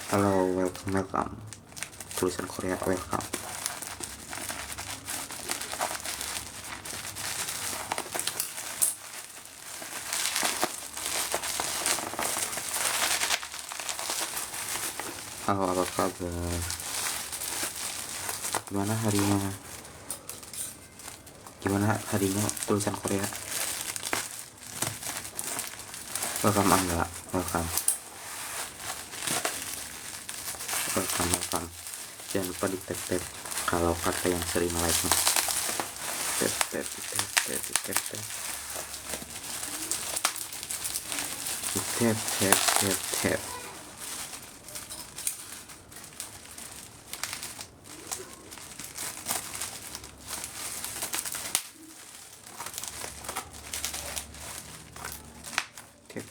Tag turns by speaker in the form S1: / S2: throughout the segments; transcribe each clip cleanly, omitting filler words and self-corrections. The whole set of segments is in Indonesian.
S1: Halo, welcome. Tulisan Korea welcome. Halo, apa kabar? Gimana harinya tulisan Korea? Welcome enggak? Welcome. Jangan lupa di tap kalau kata yang sering like nih.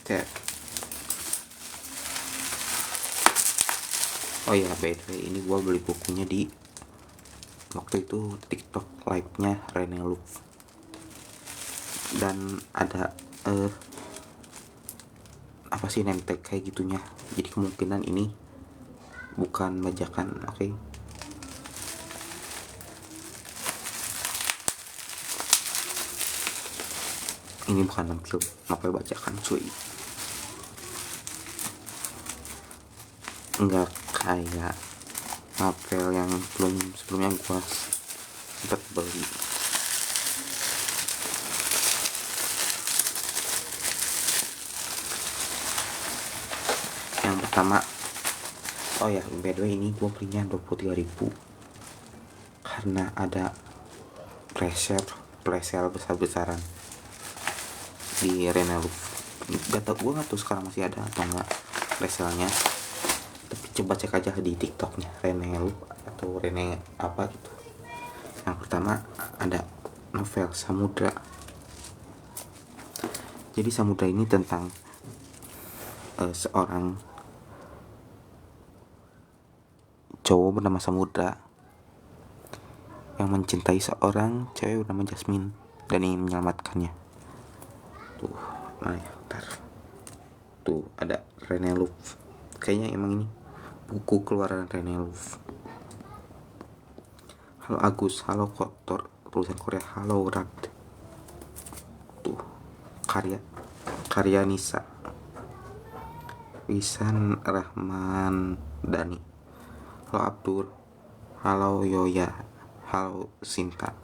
S1: Tap. Oh ya, by the way, ini gua beli bukunya di waktu itu TikTok live-nya Rene Loop. Dan ada apa sih name tag kayak gitunya. Jadi kemungkinan ini bukan bajakan, oke? Ini bukan novel bajakan, cuy. Enggak kayak novel yang sebelumnya gua sempat beli. Yang pertama, oh ya, by the way, ini gua belinya 23.000 karena ada flash-sale besar-besaran di Rene Loop. Gue gak tahu sekarang masih ada atau enggak flash-sale-nya, tapi coba cek aja di TikToknya Rene Loop atau Rene apa gitu. Yang pertama ada novel Samudra. Jadi Samudra ini tentang seorang cowok bernama Samudra yang mencintai seorang cewek bernama Jasmine dan ingin menyelamatkannya. Tuh, mana ya? Bentar. Tuh ada Rene Loop. Kayaknya emang ini buku keluaran Rene Loop. Halo Agus, halo Kotor, tulisan Korea, halo Rat. Tuh, karya Nisa, Wisan Rahman Dani. Halo Abdur, halo Yoya, halo Sinta,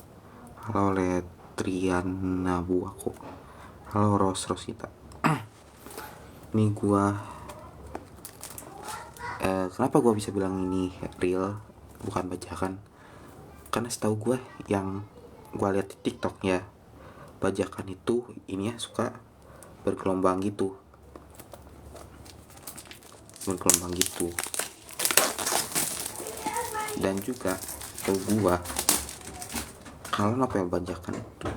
S1: halo Letriana Buako, halo Rosita. Ini gua kenapa gua bisa bilang ini real bukan bajakan? Karena setahu gue yang gue lihat di TikTok ya, bajakan itu ini ya suka bergelombang gitu. Dan juga setahu gue kalau novel bajakan itu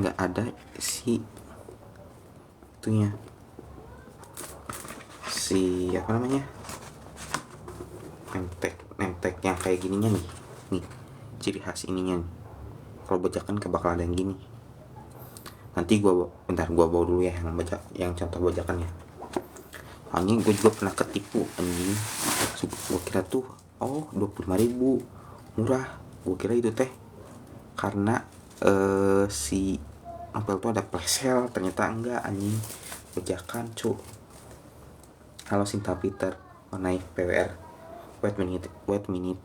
S1: nggak ada si itunya, si apa namanya, name tag yang kayak gininya nih, ciri khas ininya nih. Kalau bajakan bakal ada yang gini. Nanti gua bawa dulu ya yang contoh bajakannya. Anjing, gue juga pernah ketipu anjing. Gue kira tuh 25.000 murah. Gue kira itu teh karena si novel tuh ada flash sale, ternyata enggak anjing, bajakan cu. Halo Sinta Peter, naik PWR. Wait minute,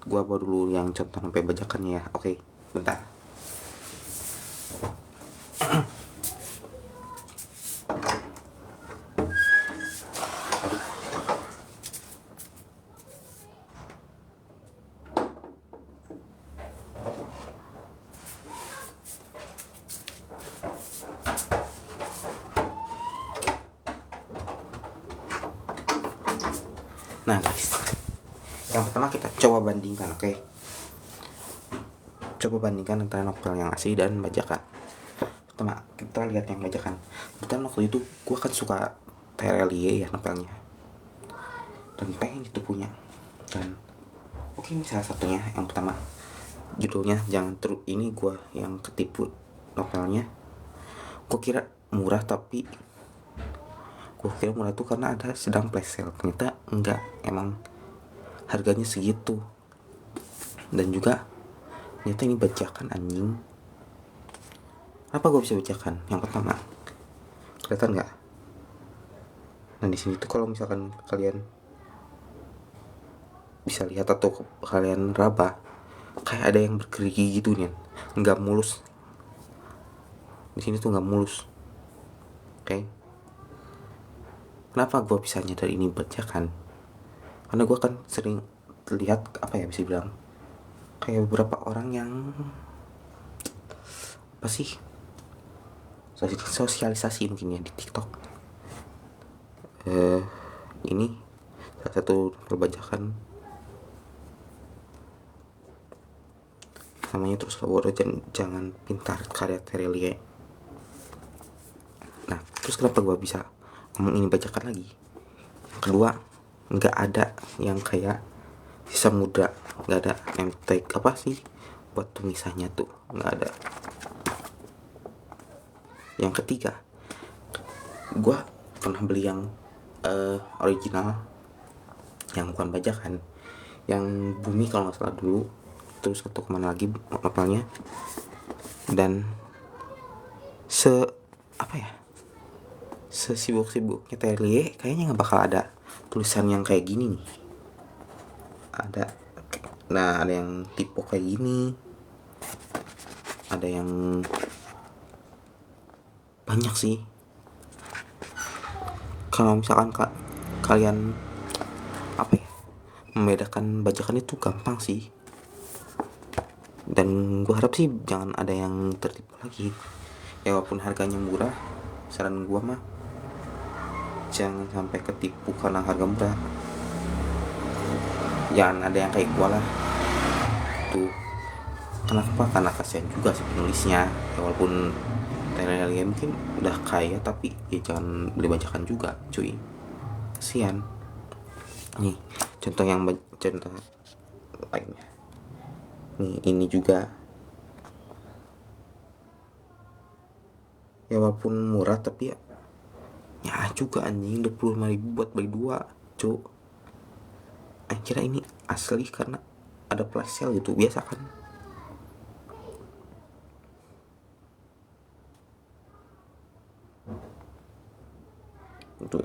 S1: gue bawa dulu yang contoh sampai bajakannya ya. Oke, bentar. Nah guys, yang pertama kita coba bandingkan, oke? Coba bandingkan antara novel yang asli dan bajakan. Pertama kita lihat yang bajakan. Kebetulan waktu itu gue kan suka Terelie ya novelnya, dan pengen itu punya. Dan oke, ini salah satunya. Yang pertama judulnya Jangan Terus. Ini gue yang ketipu novelnya. Gue kira murah tapi gue kira murah tuh karena ada sedang flash sale, ternyata enggak, emang harganya segitu. Dan juga ternyata ini bajakan anjing. Apa gue bisa bajakan? Yang pertama, kelihatan nggak? Nah di sini tuh kalau misalkan kalian bisa lihat atau kalian raba, kayak ada yang bergerigi gitu nih, nggak mulus. Di sini tuh nggak mulus. Oke. Kenapa gue bisa nyadar ini bajakan? Karena gue kan sering lihat, apa ya bisa bilang, kayak beberapa orang yang apa sih, sosialisasi mungkin ya di TikTok. Ini salah satu perbajakan namanya terus Laworo jangan pintar karya Terelie. Nah terus kenapa gue bisa ngomong ini bajakan lagi? Yang kedua, nggak ada yang kayak sisa muda, nggak ada yang take apa sih buat tulisannya tuh, nggak ada. Yang ketiga, gue pernah beli yang original, yang bukan bajakan, yang Bumi kalau nggak salah dulu, terus atau kemana lagi novelnya. Dan sesibuk-sibuknya Terelie kayaknya nggak bakal ada tulisan yang kayak gini nih. Ada yang tipe kayak gini, ada yang banyak sih. Kalau misalkan kalian membedakan bajakan itu gampang sih. Dan gue harap sih jangan ada yang tertipu lagi. Ya walaupun harganya murah, saran gue mah jangan sampai ketipu karena harga murah. Jangan ada yang kayak gue lah tuh. Kenapa? Karena kasihan juga sih penulisnya. Ya walaupun Terelie mungkin udah kaya, tapi ya jangan beli bajakan juga cuy, kasihan. Nih contoh lainnya nih, ini juga ya walaupun murah tapi ya juga anjing 25.000 buat beli 2 cuy. Kira ini asli karena ada flash sale gitu, biasa kan. Tuh.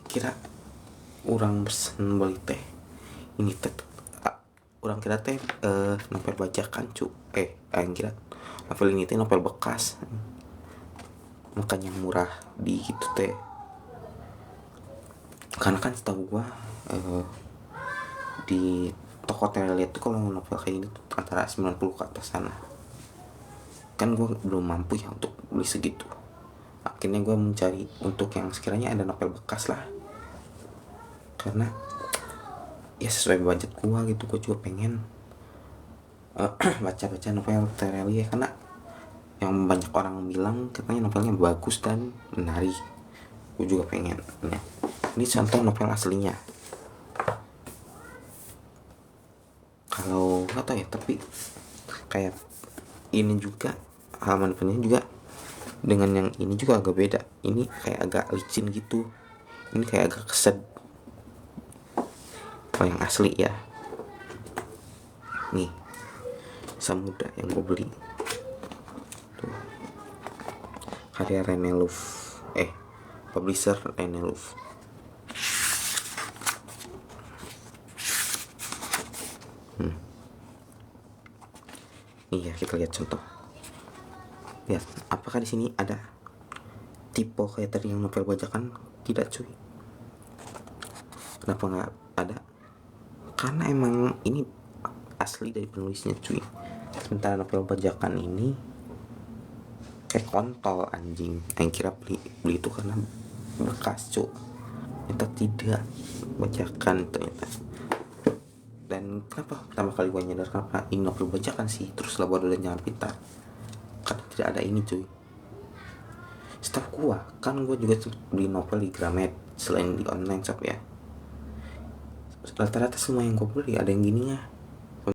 S1: Kira orang pesen beli teh ini teh orang kira teh novel bajakan cu yang kira novel ini teh novel bekas, makanya murah di gitu teh. Karena kan setahu gua di toko Terelie tuh kalau novel kayak ini tuh antara 90 ke atas sana. Kan gue belum mampu ya untuk beli segitu. Akhirnya gue mencari untuk yang sekiranya ada novel bekas lah, karena ya sesuai budget gue gitu. Gue juga pengen baca novel Terelie karena yang banyak orang bilang katanya novelnya bagus dan menarik. Gue juga pengen. Nah, ini contoh novel aslinya. Kalau nggak tahu ya, tapi kayak ini juga halaman depannya juga dengan yang ini juga agak beda. Ini kayak agak licin gitu, ini kayak agak keset. Kalau yang asli ya nih Samudra yang gue beli tuh, karya René Louf, publisher René Louf. Iya, kita lihat contoh. Lihat, apakah di sini ada tipe kayak tadi yang novel bajakan? Tidak cuy. Kenapa nggak ada? Karena emang ini asli dari penulisnya cuy. Sementara novel bajakan ini kayak kontol anjing. Yang kira beli itu karena bekas cuy. Ternyata tidak, bajakan ternyata. Dan kenapa pertama kali gue nyadar kenapa ini novel bajakan sih, terus Labrador dan Jangan Pintar, karena tidak ada ini cuy. Setahu gue kan gue juga beli novel di Gramet selain di online shop ya. Rata-rata semua yang gue beli ada yang gininya,